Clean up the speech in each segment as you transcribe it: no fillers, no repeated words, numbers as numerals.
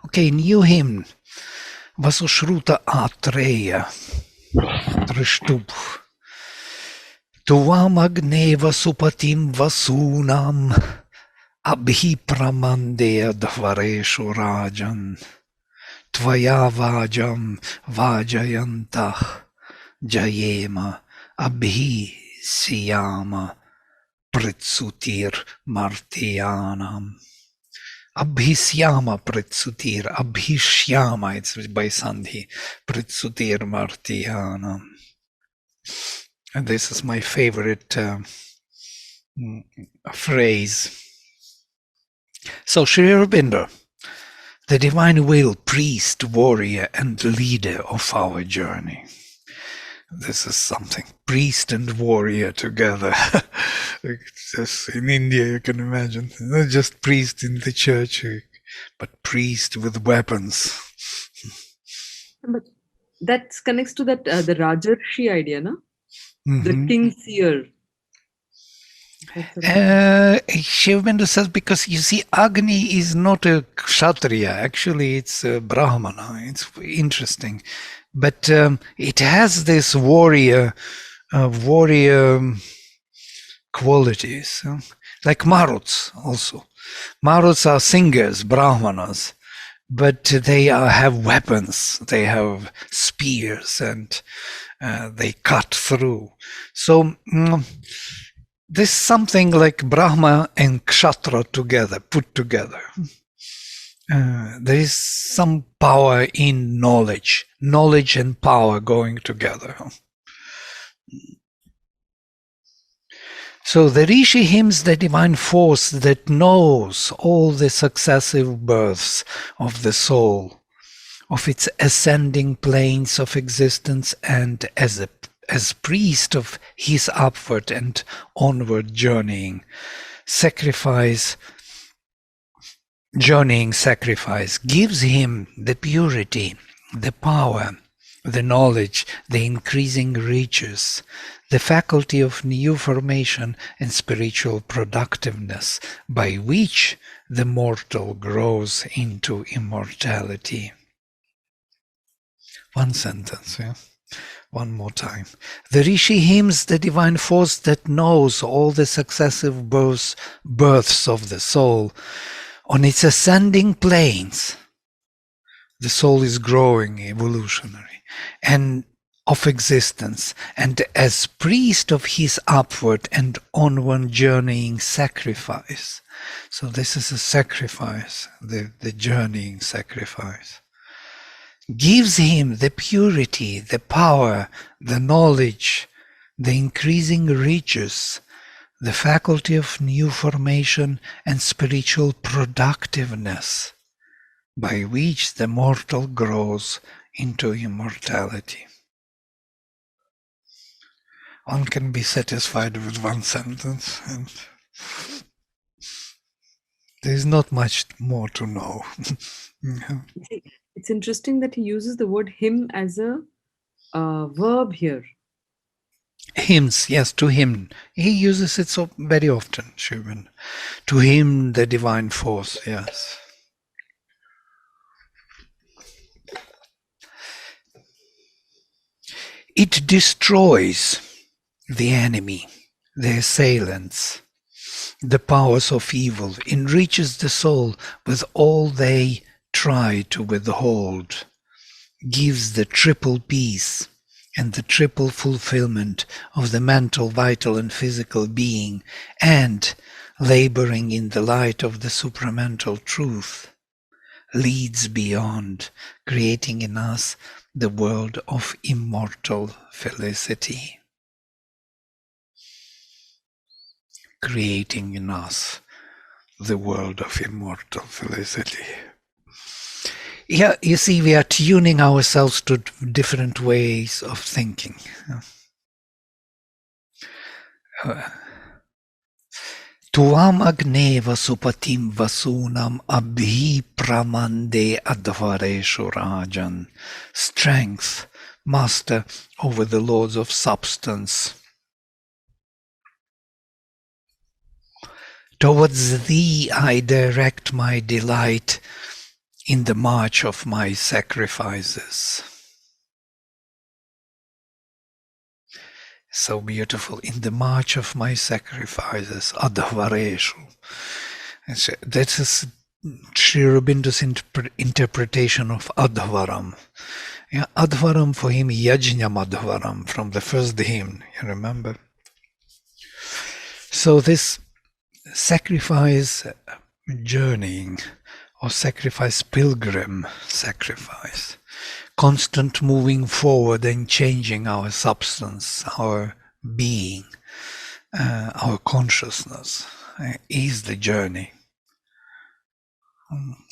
Okay, new hymn. Vasushruta Atreya. Trishtub. Tuvam Agneva Supatim Vasunam. Abhi Pramande Advareshu Rajan. Tvaya Vajam Vajayantah. Jayema Abhi Siyama Pritsutir Martiyanam. Abhisyama Pritsutir, Abhishyama, it's by Sandhi, Pritsutir Martiyanam. And this is my favorite phrase. So Sri Aurobindo, the divine will, priest, warrior, and leader of our journey. This is something, priest and warrior together. Just in India, you can imagine, not just priest in the church, but priest with weapons. But that connects to that the Rajarshi idea, no? The king seer. Sri Aurobindo says, because you see, Agni is not a Kshatriya, actually it's a Brahmana. It's interesting. But it has this warrior qualities, like Maruts also. Maruts are singers, Brahmanas, but they have weapons, they have spears, and they cut through. So this is something like Brahma and Kshatra together, put together. There is some power in knowledge and power going together. So the Rishi hymns the divine force that knows all the successive births of the soul, of its ascending planes of existence, and as priest of his upward and onward journeying sacrifice, gives him the purity, the power, the knowledge, the increasing riches, the faculty of new formation and spiritual productiveness, by which the mortal grows into immortality. One sentence, yeah? One more time. The Rishi hymns the divine force that knows all the successive births of the soul. On its ascending planes, the soul is growing, evolutionary, and of existence, and as priest of his upward and onward journeying sacrifice. So this is a sacrifice, the journeying sacrifice. Gives him the purity, the power, the knowledge, the increasing riches, the faculty of new formation and spiritual productiveness, by which the mortal grows into immortality. One can be satisfied with one sentence, and there is not much more to know. It's interesting that he uses the word hymn as a verb here. Hymns, yes, to hymn. He uses it so very often, Shubin. To hymn the divine force, yes. It destroys the enemy, the assailants, the powers of evil, enriches the soul with all they try to withhold, gives the triple peace and the triple fulfillment of the mental, vital, and physical being, and, laboring in the light of the supramental truth, leads beyond, creating in us the world of immortal felicity. Creating in us the world of immortal felicity. Yeah, you see, we are tuning ourselves to different ways of thinking. Tuam agneva supatim vasunam abhi pramande advareshu rajan. Strength, master over the lords of substance. Towards thee I direct my delight, in the march of my sacrifices. So beautiful. In the march of my sacrifices, adhvareshu. That is Sri Aurobindo's interpretation of adhvaram. Yeah, adhvaram for him, yajna adhvaram, from the first hymn, you remember? So this sacrifice journeying, or sacrifice pilgrim sacrifice, constant moving forward and changing our substance, our being, our consciousness, is the journey.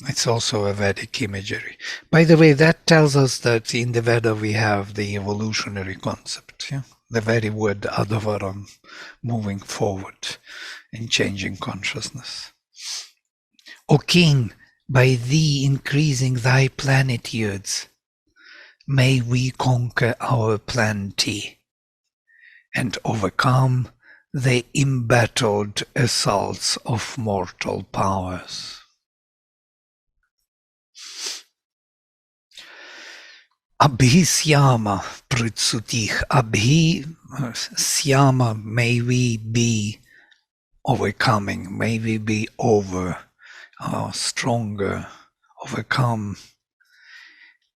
It's also a Vedic imagery. By the way, that tells us that in the Veda we have the evolutionary concept, yeah? The very word adhvaram, moving forward and changing consciousness. O King, by thee increasing thy plenitudes, may we conquer our plenty and overcome the embattled assaults of mortal powers. Abhi Syama Pritsutich, Abhi Syama, may we be overcoming, may we be over, stronger, overcome.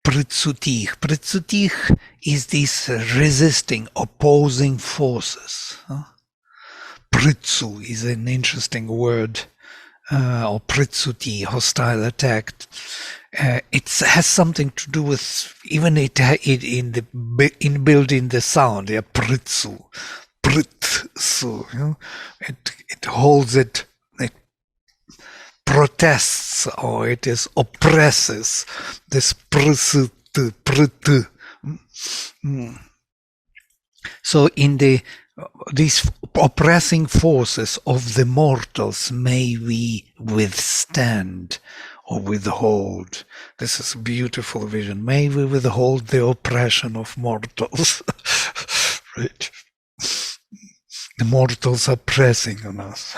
Pritsutich. Pritsutich is this resisting, opposing forces. Pritsu is an interesting word, or pritsuti, hostile attack. It has something to do with even inbuilt in the sound. Yeah, pritsu, pritsu. You know? It holds it. It protests, or it is oppresses. This prit. So in these oppressing forces of the mortals, may we withstand or withhold. This is a beautiful vision. May we withhold the oppression of mortals. Right? The mortals are pressing on us.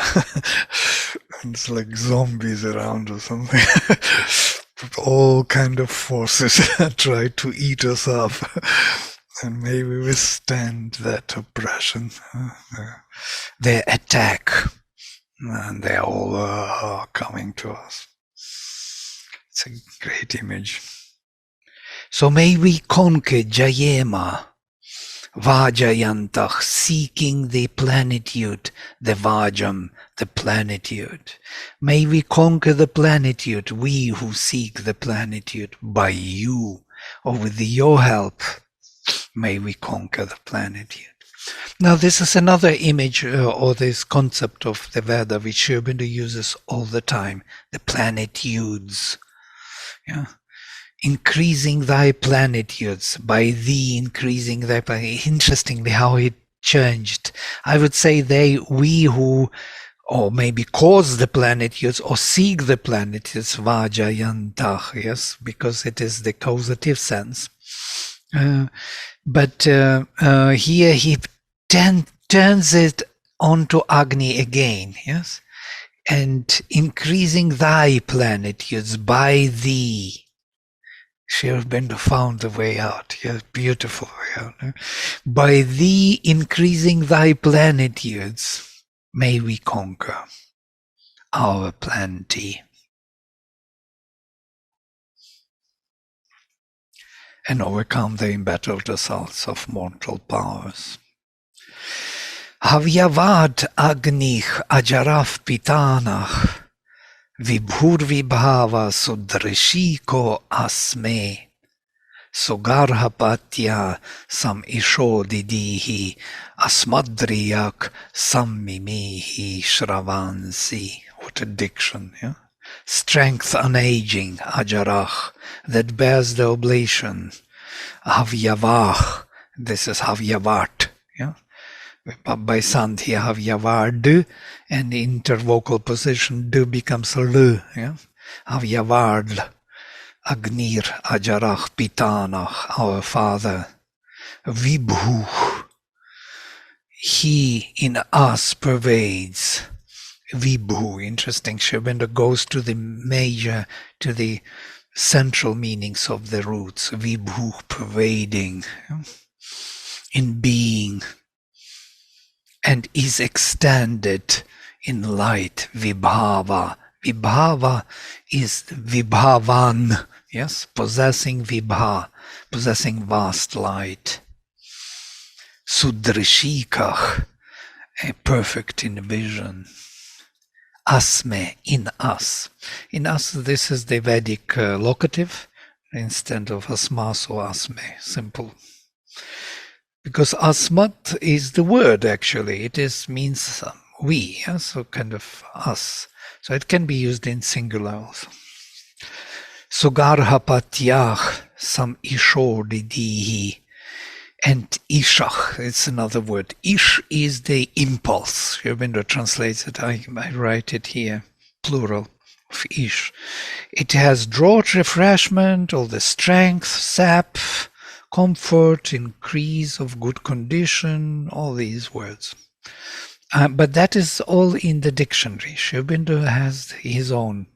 It's like zombies around or something. All kind of forces try to eat us up. And may we withstand that oppression, their attack. And they're all coming to us. It's a great image. So may we conquer Jayema, Vajayantach, seeking the plenitude, the Vajam, the plenitude. May we conquer the plenitude, we who seek the plenitude, by you, or with your help, may we conquer the plenitude. Now this is another image, or this concept of the Veda, which Aurobindo uses all the time, the plenitudes. Yeah. Increasing thy plenitudes, by thee increasing thy plenitudes. Interestingly, how it changed. I would say we who, or maybe cause the plenitudes, or seek the plenitudes, vajayantah, yes, because it is the causative sense. But here he turns it onto Agni again, yes, and increasing thy plenitudes by thee. Sri Aurobindo found the way out, yes, beautiful way out. By thee increasing thy plenitudes, may we conquer our plenty and overcome the embattled assaults of mortal powers. Havyavad Agnich Ajaraf Pitanach Vibhur Vibhava Sudrishiko Asme Sugarhapatya Sam Isho Didihi Asmadriyak Sammimihi Shravansi. What a diction, yeah? Strength unaging, Ajarach, that bears the oblation. Havyavach, this is Havyavat, yeah? By Sandhya Havyavad, and intervocal position D becomes L, yeah? Havyavad, Agnir Ajarach Pitanach, our father. Vibhu, he in us pervades. Vibhu, interesting. Aurobindo goes to the major, to the central meanings of the roots. Vibhu, pervading, in being, and is extended in light. Vibhava. Vibhava is Vibhavan, yes, possessing Vibha, possessing vast light. Sudrishikah, a perfect in vision. Asme, in us. In us, this is the Vedic locative instead of asmas or asme, simple. Because asmat is the word actually. It means we, yeah? So kind of us. So it can be used in singular also. Sugarhapatyah, sam ishodidihi. And ishach, it's another word. Ish is the impulse. Aurobindo translates it. I write it here, plural of ish. It has draught, refreshment, all the strength, sap, comfort, increase of good condition, all these words. But that is all in the dictionary. Aurobindo has his own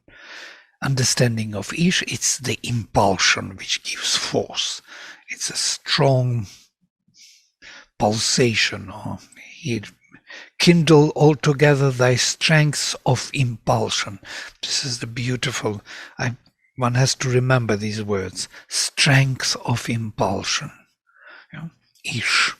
understanding of ish. It's the impulsion which gives force. It's a strong pulsation, or he kindle altogether thy strengths of impulsion. This is the beautiful, one has to remember these words, strength of impulsion. Ish.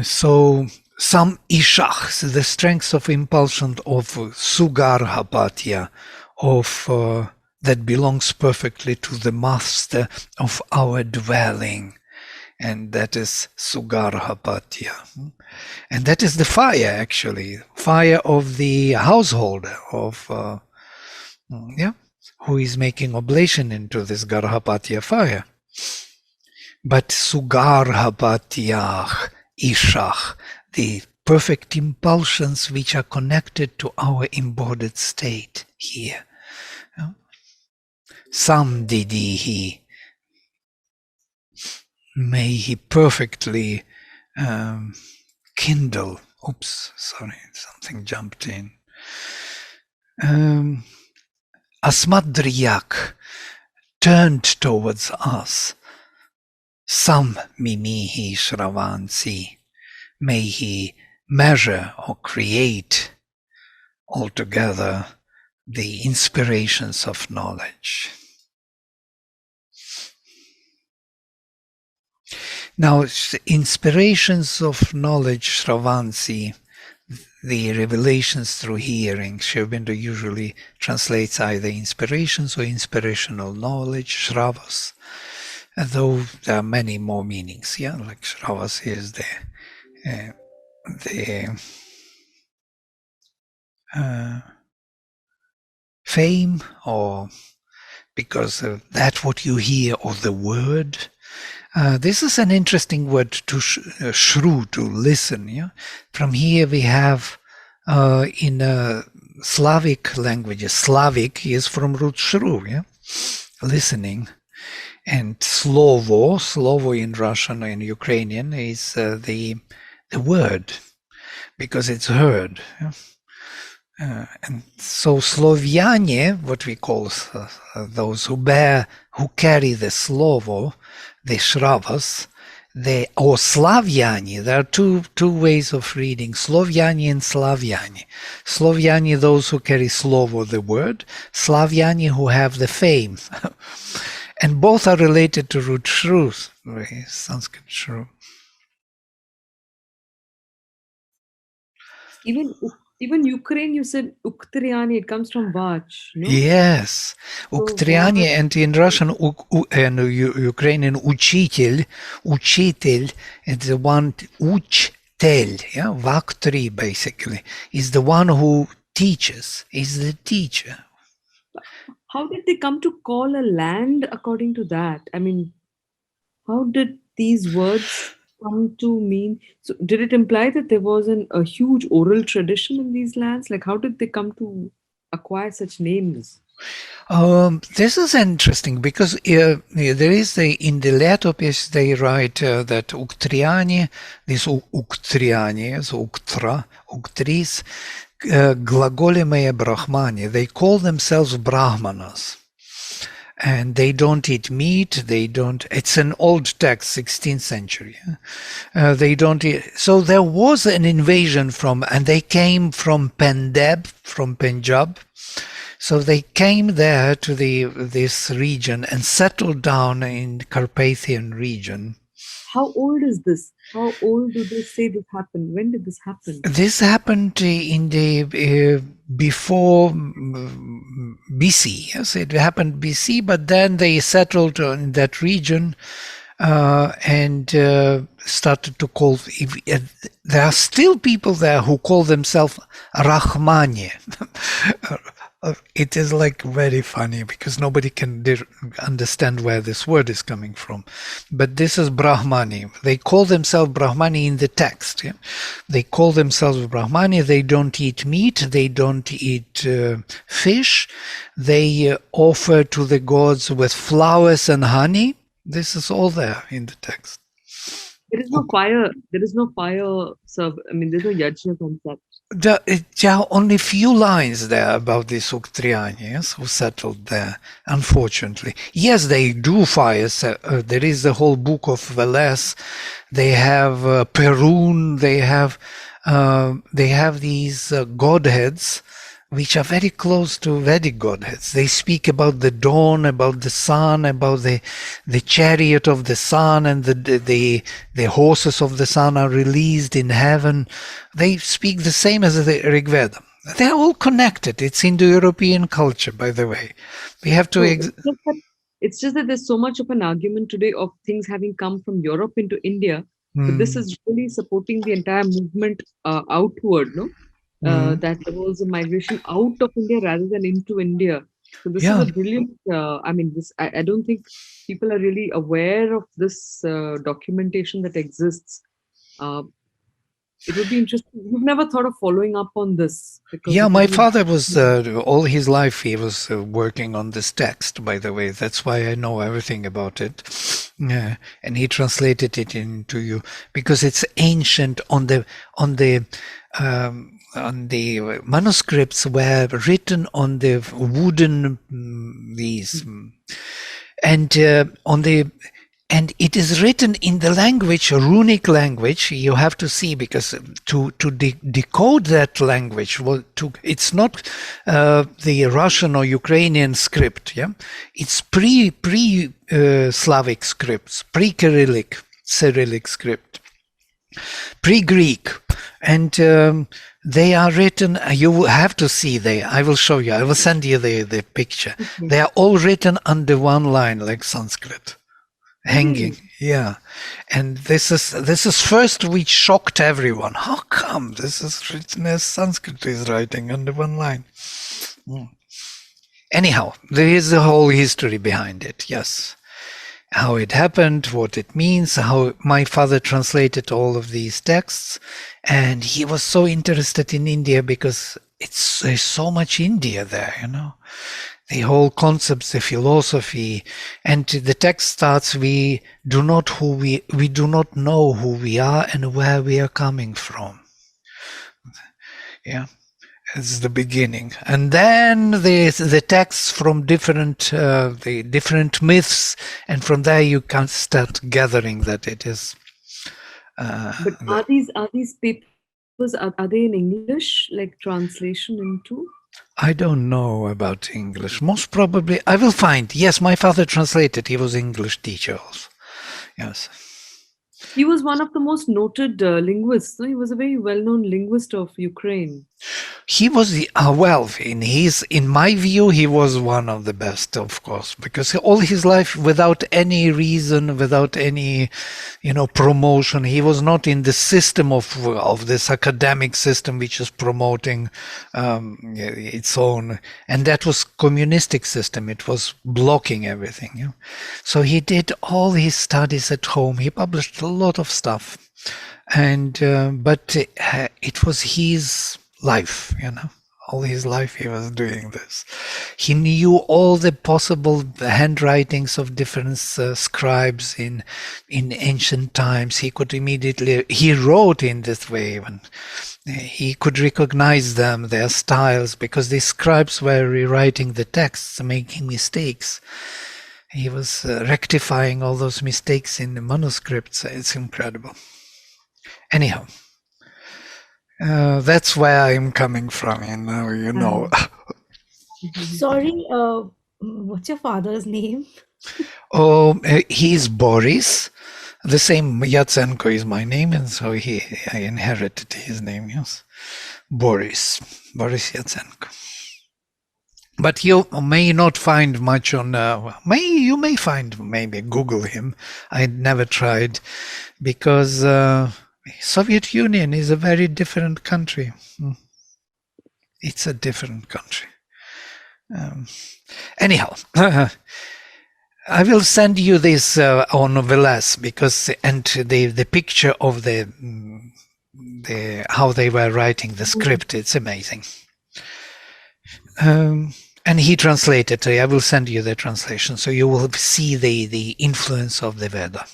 So some ishach, the strength of impulsion of Sugarhapatya, of that belongs perfectly to the master of our dwelling, and that is Sugarhapatya. And that is the fire, actually, fire of the householder, of who is making oblation into this Garhapatya fire. But Sugarhapatyah, Ishach, the perfect impulsions which are connected to our embodied state here. Samdidihi, may he perfectly kindle. Oops, sorry, something jumped in. Asmadriyak, turned towards us. Sam mimihi shravansi, may he measure or create altogether the inspirations of knowledge. Now, inspirations of knowledge, Shravansi, the revelations through hearing, Aurobindo usually translates either inspirations or inspirational knowledge, Shravas, though there are many more meanings, yeah, like Shravas is the fame, or because of that what you hear, or the word. This is an interesting word, to shru, to listen. Yeah, from here we have in Slavic languages. Slavic is from root shru, yeah, listening, and slovo in Russian and Ukrainian is the word, because it's heard. Yeah? And so Slovyane, what we call those who carry the slovo, the shravas, or Slavyani. There are two ways of reading, Slovyani and Slavyani. Slovyani, those who carry slovo, the word, Slavyani, who have the fame. And both are related to root shru, Sanskrit shru. Even Ukraine, you said Uktriani, it comes from Vach, no? Yes, Uktriani, and in Russian and Ukrainian учитель, and the one учитель, yeah, Vaktri basically, is the one who teaches, is the teacher. How did they come to call a land according to that? I mean, how did these words come to mean? So did it imply that there was a huge oral tradition in these lands? Like, how did they come to acquire such names? This is interesting because there is in the Letopis they write that Uktriani, these Uktriani, so Uktris, Glagolemae Brahmani, they call themselves Brahmanas. And they don't eat meat, it's an old text, 16th century. They don't eat, so there was an invasion and they came from Punjab. So they came there to this region and settled down in the Carpathian region. How old is this? How old do they say this happened? When did this happen? This happened in the before BC. Yes, it happened BC, but then they settled in that region and started to call. There are still people there who call themselves Rahmani. It is like very funny because nobody can understand where this word is coming from. But this is Brahmani. They call themselves Brahmani in the text. Yeah? They call themselves Brahmani. They don't eat meat. They don't eat fish. They offer to the gods with flowers and honey. This is all there in the text. There is no fire. There is no fire. There's no yajna concept. There are only few lines there about the Uktrianians who settled there, unfortunately. Yes, they do fire. There is the whole book of Veles. They have Perun. They have these godheads, which are very close to Vedic godheads. They speak about the dawn, about the sun, about the chariot of the sun, and the horses of the sun are released in heaven. They speak the same as the Rig Veda. They're all connected. It's Indo-European culture, by the way. We have to... It's just that there's so much of an argument today of things having come from Europe into India, but this is really supporting the entire movement outward, no? That there was a migration out of India rather than into India. So this is a brilliant, I don't think people are really aware of this documentation that exists. It would be interesting. You've never thought of following up on this? My father was, all his life he was working on this text, by the way. That's why I know everything about it. And he translated it into you, because it's ancient on the manuscripts were written on the wooden and it is written in the language, runic language. You have to see, because to decode that language, it's not the Russian or Ukrainian script. Yeah, it's pre-Slavic scripts, Cyrillic script, pre-Greek, and they are written. You have to see. I will show you. I will send you the picture. Mm-hmm. They are all written under one line, like Sanskrit. Hanging, and this is first which shocked everyone. How come this is written as Sanskrit is writing under one line? Anyhow, there is a whole history behind it. Yes, how it happened, what it means, how my father translated all of these texts, and he was so interested in India because there's so much India there, the whole concepts, the philosophy, and the text starts, we do not know who we are and where we are coming from. Yeah, it's the beginning. And then the texts from the different myths, and from there you can start gathering that it is. But are these papers, are they in English, like translation into? I don't know about English. Most probably, I will find. Yes, my father translated. He was English teacher also. Yes. He was one of the most noted linguists. He was a very well-known linguist of Ukraine. He was in my view, he was one of the best, of course, because all his life, without any reason, without any, promotion, he was not in the system of this academic system which is promoting its own, and that was communistic system. It was blocking everything. So he did all his studies at home. He published a lot of stuff, and but it was his life, All his life he was doing this. He knew all the possible handwritings of different scribes in ancient times. He could immediately, he wrote in this way even. He could recognize them, their styles, because the scribes were rewriting the texts, making mistakes. He was rectifying all those mistakes in the manuscripts. It's incredible. Anyhow, that's where I'm coming from, and now you know. Sorry, what's your father's name? Oh, he's Boris. The same Yatsenko is my name, and so I inherited his name. Yes, Boris Yatsenko. But you may not find much on. You may find, maybe Google him. I never tried, because Soviet Union is a very different country. It's a different country. Anyhow, I will send you this on Velas, because and the picture of the how they were writing the script. It's amazing. And he translated. I will send you the translation, so you will see the influence of the Veda.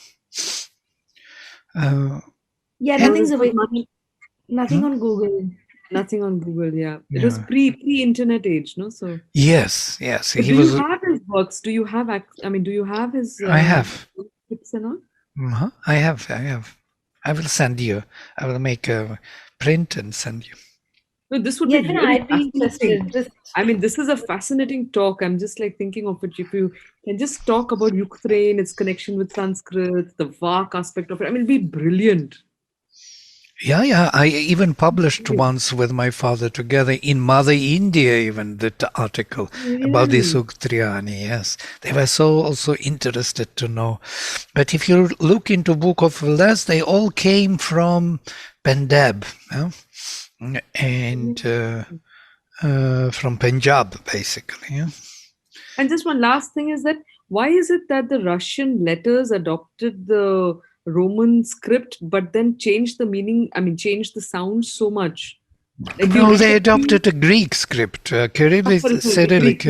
Yeah, nothing's available. Nothing on Google. Nothing on Google. Yeah, it was pre-internet age, no? So yes. But do you have his works? Do you have? Do you have his? I have. Books and all? I have. I will send you. I will make a print and send you. No, this would be really fascinating. This is a fascinating talk. I'm just like thinking of it. If you can just talk about Ukraine, its connection with Sanskrit, the Vak aspect of it, it'd be brilliant. Yeah. I even published once with my father together in Mother India, even the article about the Suktriani. Yes, they were so also interested to know. But if you look into Book of Velas, they all came from Punjab, and from Punjab, basically. Yeah? And just one last thing is that why is it that the Russian letters adopted the Roman script, but then changed the meaning? Changed the sound so much. No, they adopted a Greek script, Cyrillic.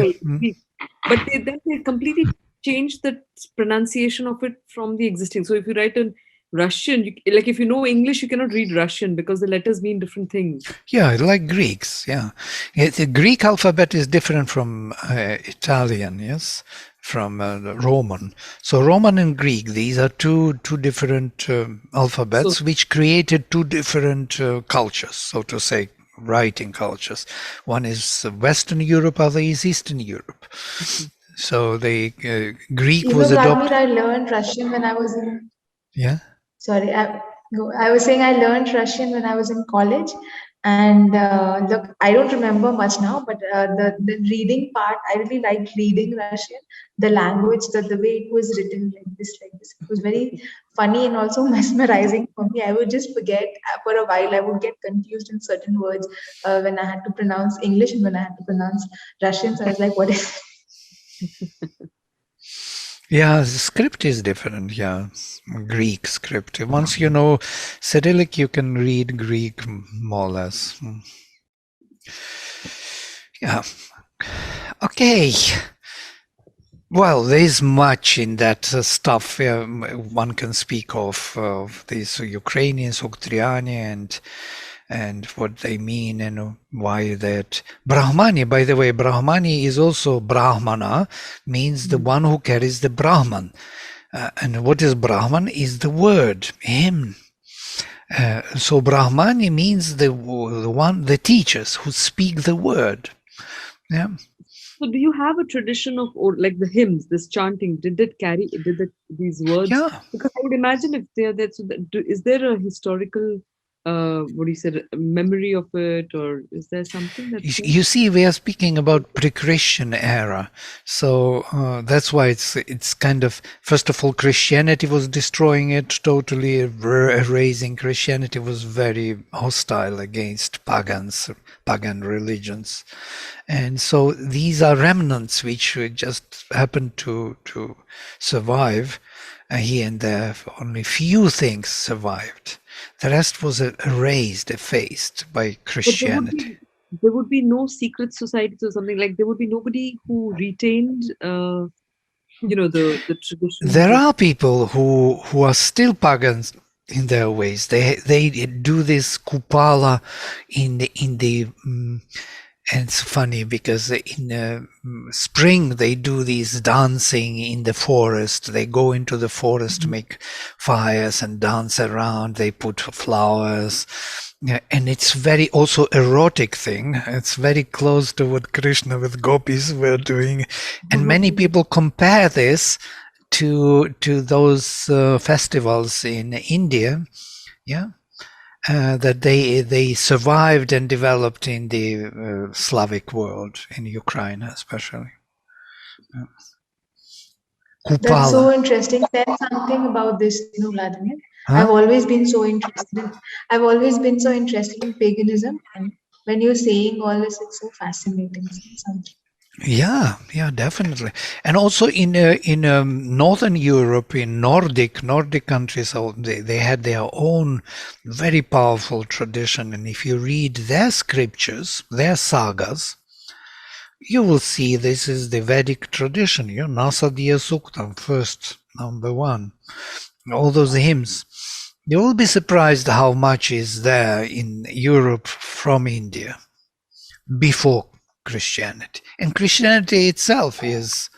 But then they completely changed the pronunciation of it from the existing. So if you write in Russian, if you know English, you cannot read Russian because the letters mean different things. Yeah, like Greeks. Yeah, the Greek alphabet is different from Italian. Yes. From Roman. So Roman and Greek, these are two different alphabets, which created two different cultures, so to say, writing cultures. One is Western Europe, other is Eastern Europe. So the Greek was adopted. I learned Russian when I was in... Yeah? Sorry, I was saying I learned Russian when I was in college. And look, I don't remember much now, but the reading part, I really liked reading Russian. The language, the way it was written like this. It was very funny and also mesmerizing for me. I would just forget for a while. I would get confused in certain words when I had to pronounce English and when I had to pronounce Russian. So I was like, what is it? Yeah, the script is different. Yeah, Greek script. Once you know Cyrillic, you can read Greek more or less. Yeah. Okay. Well, there is much in that stuff. One can speak of these Ukrainians, Suktriani, and what they mean and why that. Brahmani, by the way, Brahmani is also Brahmana, means the one who carries the Brahman. And what is Brahman is the word, hymn. So Brahmani means the teachers who speak the word. Yeah. So do you have a tradition of, or like the hymns, this chanting, did these words? Yeah. Because I would imagine if they're there, is there a historical memory of it, or is there something that you see, we are speaking about pre-Christian era, so that's why it's kind of, first of all, Christianity was destroying it totally, erasing. Christianity was very hostile against pagan religions, and so these are remnants which just happened to survive here and there. Only few things survived. The rest was erased, effaced by Christianity. there would be no secret societies or something, like there would be nobody who retained, the traditions There of. are people who are still pagans in their ways. They do this kupala in the and it's funny because in spring they do these dancing in the forest. They go into the forest to make fires and dance around. They put flowers. Yeah, and it's very also erotic thing. It's very close to what Krishna with gopis were doing. And many people compare this to those festivals in India, yeah, that they survived and developed in the Slavic world, in Ukraine especially. Yeah. That's so Kupala. interesting. Tell something about this, Vladimir. Huh? I've always been so interested in paganism, and when you're saying all this, it's so fascinating. Yeah, definitely. And also in Northern Europe, in Nordic countries, they had their own very powerful tradition. And if you read their scriptures, their sagas, you will see this is the Vedic tradition. Nasadiya Suktam, first, number 1. All those hymns. You will be surprised how much is there in Europe from India before Christianity. And Christianity itself is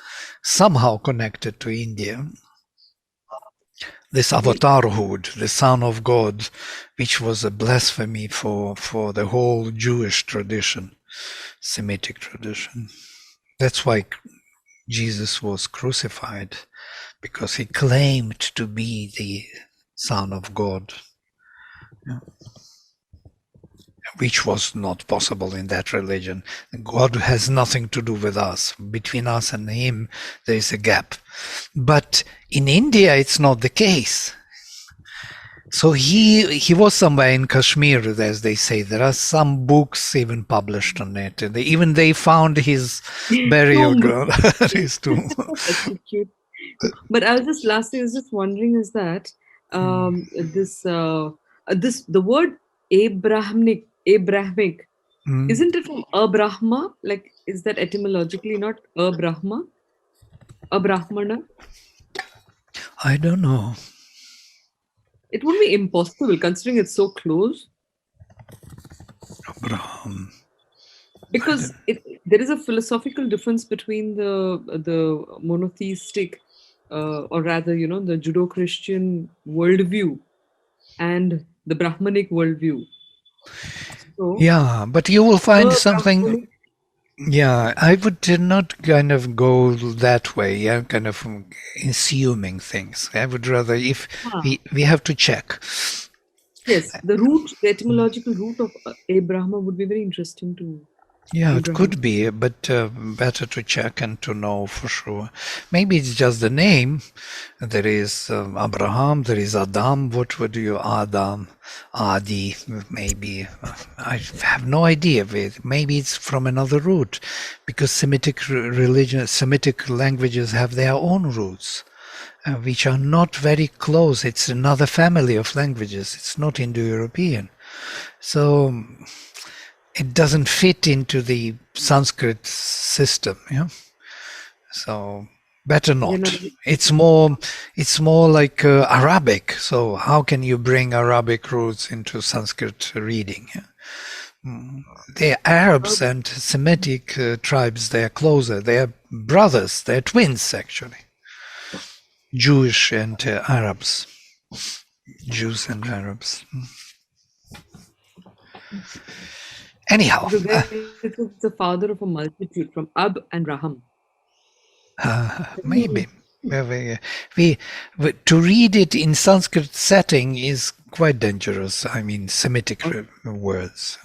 somehow connected to India. This avatarhood, the Son of God, which was a blasphemy for the whole Jewish tradition, Semitic tradition. That's why Jesus was crucified, because he claimed to be the Son of God. Yeah. Which was not possible in that religion. God has nothing to do with us. Between us and him, there is a gap. But in India, it's not the case. So he was somewhere in Kashmir, as they say. There are some books even published on it. And even they found his burial ground, his tomb. That's so cute. But I was just wondering, is that the word Abrahamic, isn't it from Abrahma? Like, is that etymologically not Abrahma? Abrahmana? I don't know. It would be impossible considering it's so close. Abraham. Because there is a philosophical difference between the monotheistic, or rather, the Judeo-Christian worldview and the Brahmanic worldview. So, yeah, but you will find something. Yeah, I would not kind of go that way. Yeah, kind of assuming things. I would rather, if we have to check. Yes, the etymological root of Abraham would be very interesting to. Yeah, it could be, but better to check and to know for sure. Maybe it's just the name. There is Abraham, there is Adam. What would you, Adam, Adi, maybe. I have no idea. Maybe it's from another root, because Semitic languages have their own roots, which are not very close. It's another family of languages. It's not Indo-European. So it doesn't fit into the Sanskrit system, yeah. So better not. It's more like Arabic. So how can you bring Arabic roots into Sanskrit reading? The Arabs and Semitic tribes, they are closer. They are brothers. They are twins, actually. Jewish and Arabs. Jews and Arabs. Anyhow, it was the father of a multitude from Ab and Raham. Maybe. To read it in Sanskrit setting is quite dangerous. I mean, Semitic words.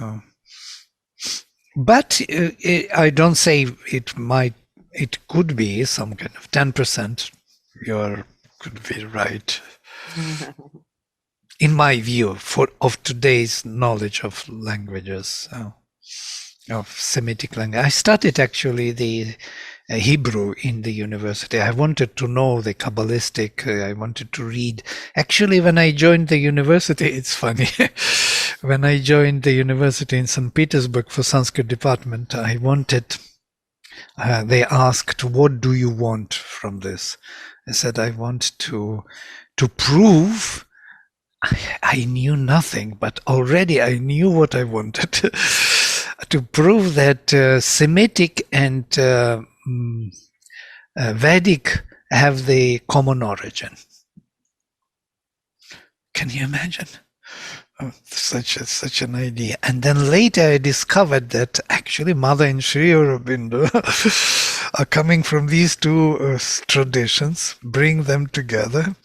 But I don't say it could be some kind of 10%. Could be right. In my view, of today's knowledge of languages, of Semitic language. I studied actually the Hebrew in the university. I wanted to know the Kabbalistic. I wanted to read. Actually, when I joined the university, it's funny. When I joined the university in St. Petersburg for Sanskrit department, I wanted. They asked, "What do you want from this?" I said, "I want to prove." I knew nothing, but already I knew what I wanted. To prove that Semitic and Vedic have the common origin. Can you imagine? Such an idea. And then later I discovered that actually Mother and Sri Aurobindo are coming from these two traditions, bring them together.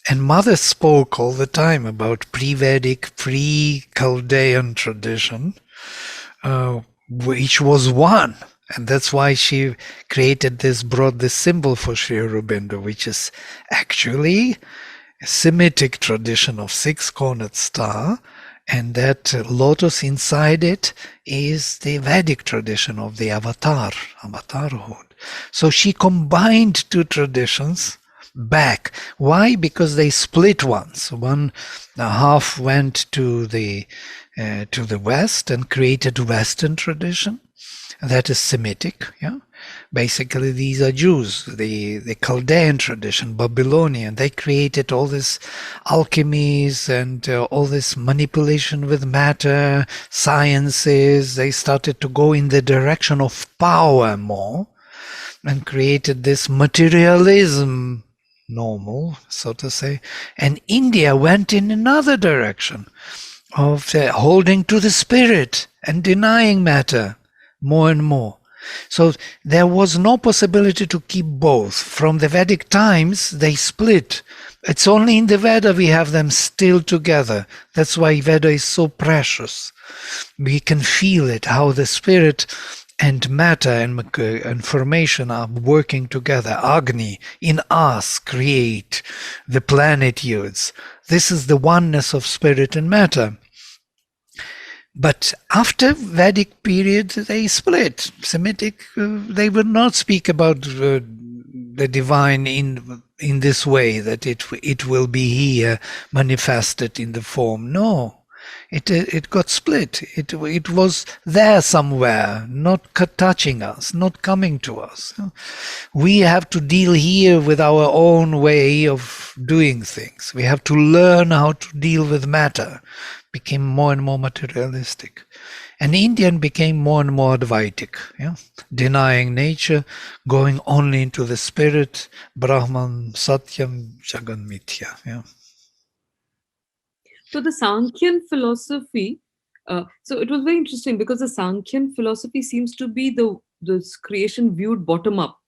And Mother spoke all the time about pre-Vedic, pre-Chaldean tradition, which was one. And that's why she brought this symbol for Sri Aurobindo, which is actually a Semitic tradition of six-cornered star, and that lotus inside it is the Vedic tradition of the avatarhood. So she combined two traditions back. Why? Because they split once. One half went to the West and created Western tradition. That is Semitic. Yeah, basically these are Jews. The Chaldean tradition, Babylonian. They created all this alchemies and all this manipulation with matter, sciences. They started to go in the direction of power more, and created this materialism. Normal, so to say. And India went in another direction of holding to the spirit and denying matter more and more. So there was no possibility to keep both. From the Vedic times, they split. It's only in the Veda we have them still together. That's why Veda is so precious. We can feel it, how the spirit and matter and formation are working together. Agni in us create the planetutes. This is the oneness of spirit and matter. But after Vedic period, they split. Semitic, they would not speak about the divine in this way, that it will be here manifested in the form. No. It got split. It was there somewhere, not touching us, not coming to us. We have to deal here with our own way of doing things. We have to learn how to deal with matter. Became more and more materialistic. And Indian became more and more Advaitic, yeah? Denying nature, going only into the spirit, Brahman, Satyam, Jagan Mithya. Yeah? So the Sankhyan philosophy, so it was very interesting because the Sankhyan philosophy seems to be this creation viewed bottom up,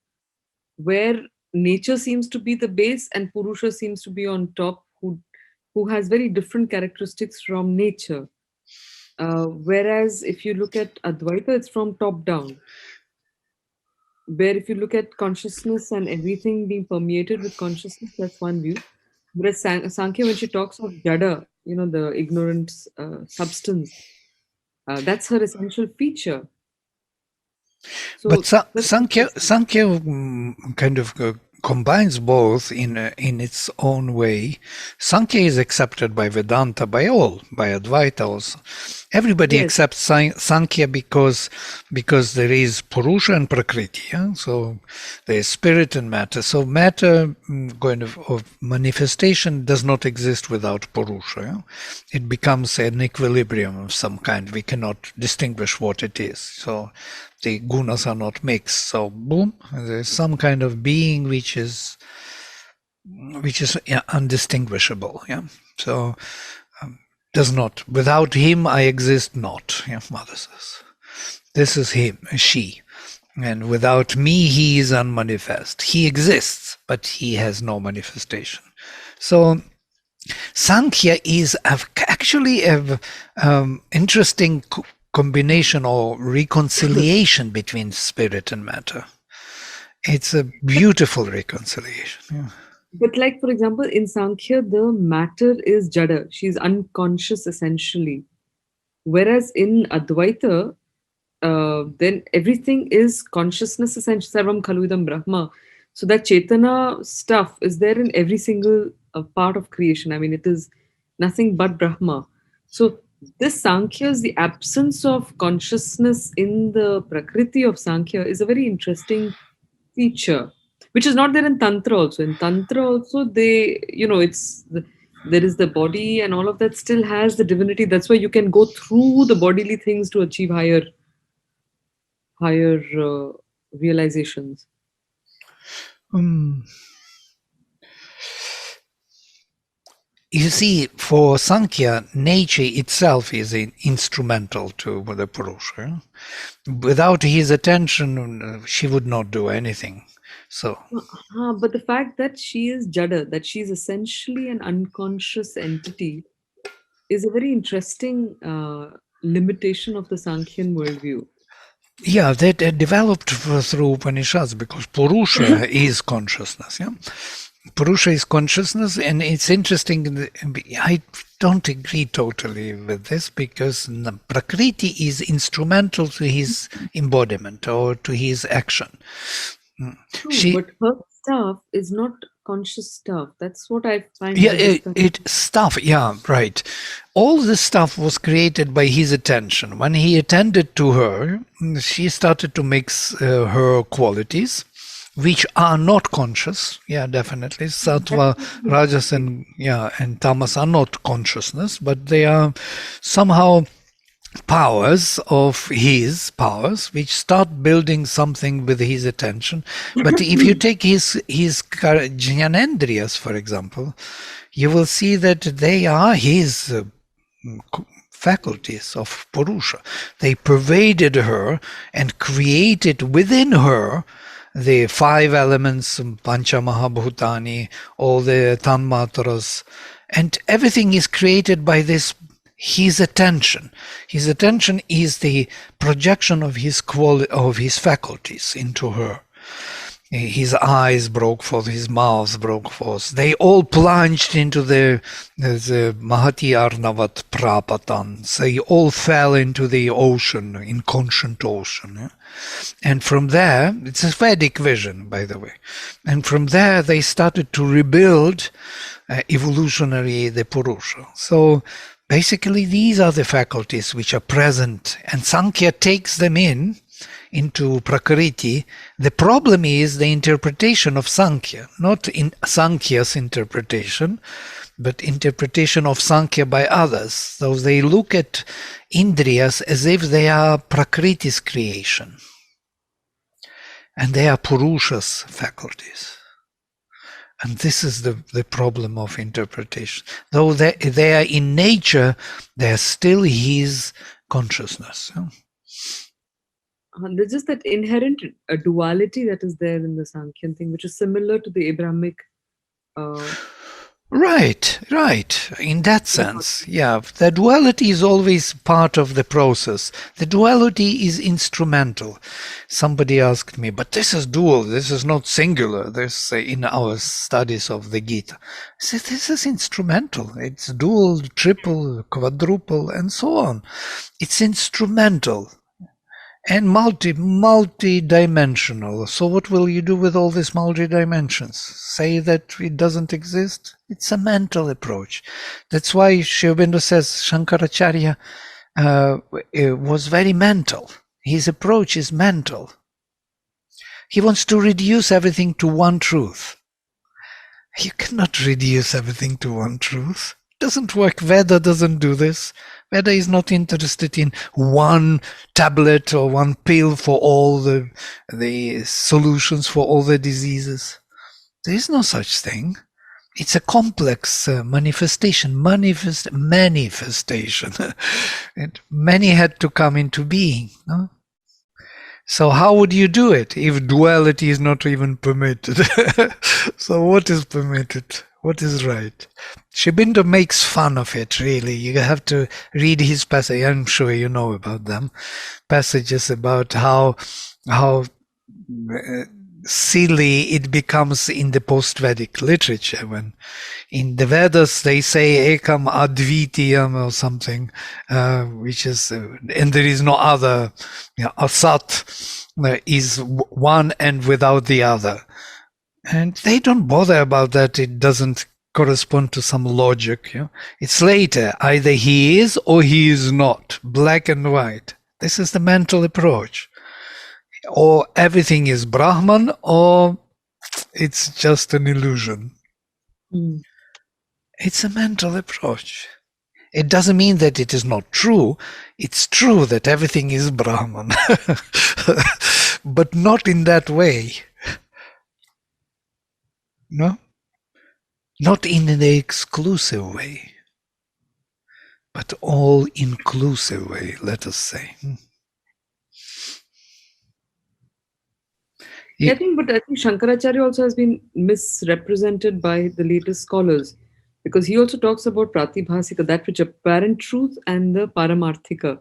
where nature seems to be the base and Purusha seems to be on top, who has very different characteristics from nature. Whereas if you look at Advaita, it's from top down. Where if you look at consciousness and everything being permeated with consciousness, that's one view. Whereas Sankhya, when she talks of Jada, the ignorant substance, that's her essential feature. So but Sankhya kind of combines both in its own way. Sankhya is accepted by Vedanta, by Advaita also. Everybody accepts Sankhya because there is Purusha and Prakriti. Yeah? So there is spirit and matter. So matter of manifestation does not exist without Purusha. Yeah? It becomes an equilibrium of some kind. We cannot distinguish what it is. So the gunas are not mixed. So boom, there's some kind of being which is undistinguishable. Yeah. So does not. Without him, I exist not. Yeah, Mother says. This is him, she. And without me, he is unmanifest. He exists, but he has no manifestation. So Sankhya is actually an interesting combination or reconciliation between spirit and matter. It's a beautiful reconciliation. Yeah. But like, for example, in Sankhya, the matter is Jada. She's unconscious essentially. Whereas in Advaita, then everything is consciousness, essentially sarvam khalu idam brahma. So that Chetana stuff is there in every single part of creation. I mean, it is nothing but Brahma. So this Sankhya is the absence of consciousness in the Prakriti of Sankhya is a very interesting feature, which is not there in Tantra also. In Tantra also, there is the body and all of that still has the divinity. That's why you can go through the bodily things to achieve higher realizations. You see, for Sankhya, nature itself is instrumental to the Purusha. Without his attention, she would not do anything. So, but the fact that she is Jada, that she is essentially an unconscious entity, is a very interesting limitation of the Sankhyan worldview. yeah, that developed through Upanishads, because Purusha is consciousness. Yeah, Purusha is consciousness, and it's interesting. I don't agree totally with this, because Prakriti is instrumental to his embodiment or to his action. True, but her stuff is not conscious stuff. That's what I find. Yeah, stuff. Yeah, right. All this stuff was created by his attention. When he attended to her, she started to mix her qualities, which are not conscious. Yeah, definitely. Sattva, Rajas, and Tamas are not consciousness, but they are somehow powers of his powers, which start building something with his attention. But if you take his Jnanendriyas, for example, you will see that they are his faculties of Purusha. They pervaded her and created within her the 5 elements, Pancha Mahabhutani, all the Tanmatras, and everything is created by this his attention. His attention is the projection of his faculties into her. His eyes broke forth, his mouth broke forth. They all plunged into the Mahati Arnavat Prapatan. They all fell into the ocean, inconscient ocean. Yeah? And from there, it's a Vedic vision, by the way. And from there, they started to rebuild evolutionary the Purusha. So basically, these are the faculties which are present, and Sankhya takes them into Prakriti. The problem is the interpretation of Sankhya, not in Sankhya's interpretation, but interpretation of Sankhya by others. So they look at Indriyas as if they are Prakriti's creation, and they are Purusha's faculties. And this is the problem of interpretation. Though they are in nature, they are still his consciousness. There's just that inherent duality that is there in the Sankhyan thing, which is similar to the Abrahamic. Right. In that sense, yeah. The duality is always part of the process. The duality is instrumental. Somebody asked me, but this is dual, this is not singular. This in our studies of the Gita. I said, this is instrumental. It's dual, triple, quadruple, and so on. It's instrumental. And multi-dimensional. So what will you do with all these multi-dimensions? Say that it doesn't exist? It's a mental approach. That's why Aurobindo says Shankaracharya was very mental. His approach is mental. He wants to reduce everything to one truth. You cannot reduce everything to one truth. It doesn't work. Veda doesn't do this. Veda is not interested in one tablet or one pill for all the solutions for all the diseases. There is no such thing. It's a complex manifestation. And many had to come into being. No? So how would you do it if duality is not even permitted? So what is permitted? What is right? Aurobindo makes fun of it, really. You have to read his passage. I'm sure you know about them. Passages about how silly it becomes in the post-Vedic literature, when in the Vedas they say ekam advitiyam or something, which is, and there is no other, asat is one and without the other. And they don't bother about that. It doesn't correspond to some logic. It's later. Either he is or he is not. Black and white. This is the mental approach. Or everything is Brahman, or it's just an illusion. It's a mental approach. It doesn't mean that it is not true. It's true that everything is Brahman. But not in that way. No? Not in an exclusive way, but all-inclusive way, let us say. I think Shankaracharya also has been misrepresented by the latest scholars, because he also talks about pratibhasika, that which apparent truth, and the paramarthika,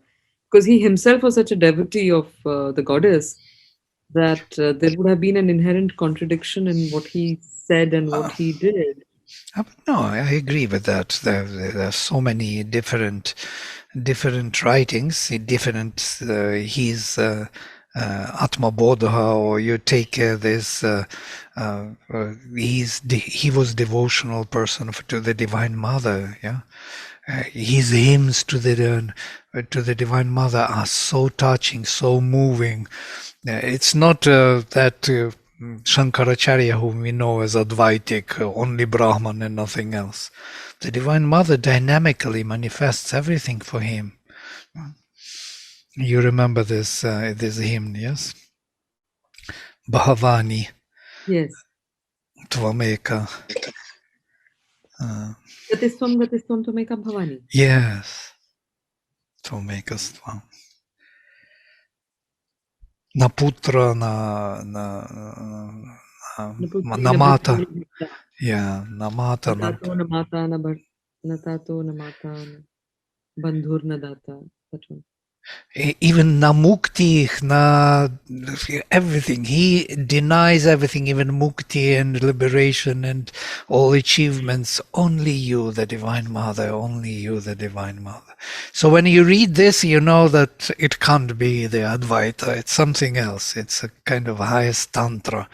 because he himself was such a devotee of the goddess that there would have been an inherent contradiction in what he said and what he did. No, I agree with that. There are so many different writings, different. He's Atma Bodha, or you take this. He was devotional person to the Divine Mother. Yeah, his hymns to the Divine Mother are so touching, so moving. It's not that. Shankaracharya, whom we know as Advaitic, only Brahman and nothing else. The Divine Mother dynamically manifests everything for him. You remember this hymn, yes? Bhavani. Yes. Tvameka. Gatisvam Tvameka Bhavani. Yes. Tvameka Stvam. Na putra, na mata. Yeah, na mata. Na tato, na mata, na tato, na mata, bandhur, na data. That one. Even na mukti, na everything. He denies everything, even mukti and liberation and all achievements. Only you, the Divine Mother, only you, the Divine Mother. So when you read this, you know that it can't be the Advaita. It's something else. It's a kind of highest tantra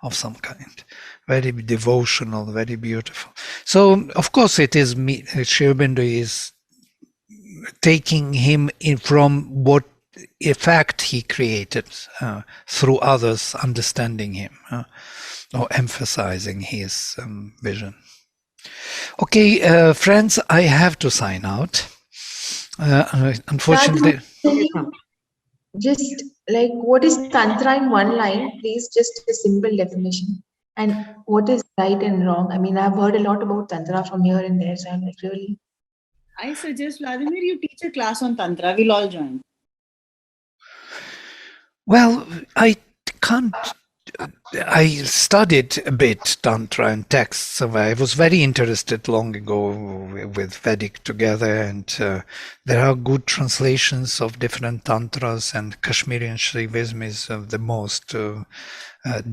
of some kind. Very devotional, very beautiful. So, of course, it is Sri Aurobindo is taking him in from what effect he created through others understanding him or emphasizing his vision. Okay, friends, I have to sign out. Unfortunately, just like, what is Tantra in one line, please? Just a simple definition. And what is right and wrong? I mean, I've heard a lot about Tantra from here and there, so I'm like, really. I suggest, Vladimir, you teach a class on Tantra. We'll all join. Well, I can't. I studied a bit Tantra and texts. I was very interested long ago with Vedic together, and there are good translations of different Tantras, and Kashmiri and Shaivism is the most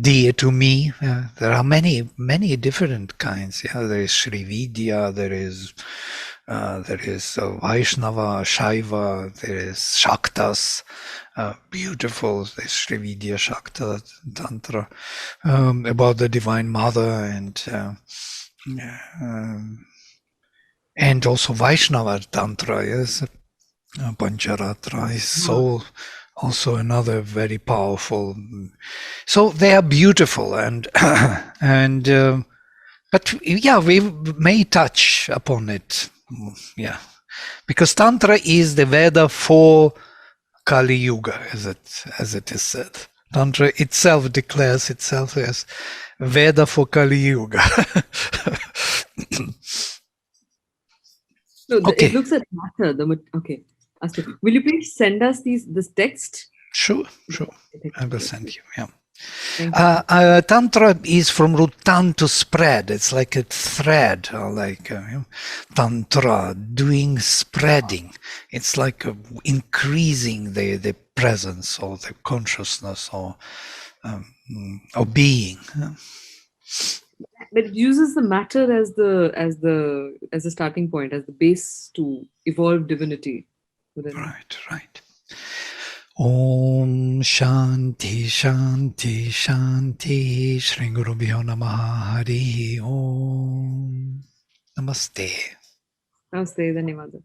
dear to me. There are many different kinds. Yeah, there is Sri Vidya, there is Vaishnava, Shaiva, there is Shaktas, beautiful, the Sri Vidya Shakta Tantra, about the Divine Mother, and also Vaishnava Tantra, yes, Pancharatra is so also another very powerful. So they are beautiful, and but yeah, we may touch upon it. Yeah, because Tantra is the Veda for Kali Yuga, as it is said. Tantra itself declares itself as Veda for Kali Yuga. No, okay. It looks at matter. Okay. Will you please send us this text? Sure. I will send you. Yeah. Tantra is from root tan, to spread. It's like a thread, or like tantra, doing spreading. It's like increasing the presence or the consciousness or or being. But it uses the matter as the starting point, as the base to evolve divinity within. Right. Om Shanti Shanti Shanti Shri Gurubhyo Namaha Hari Om. Namaste. Namaste, Dhanyawad.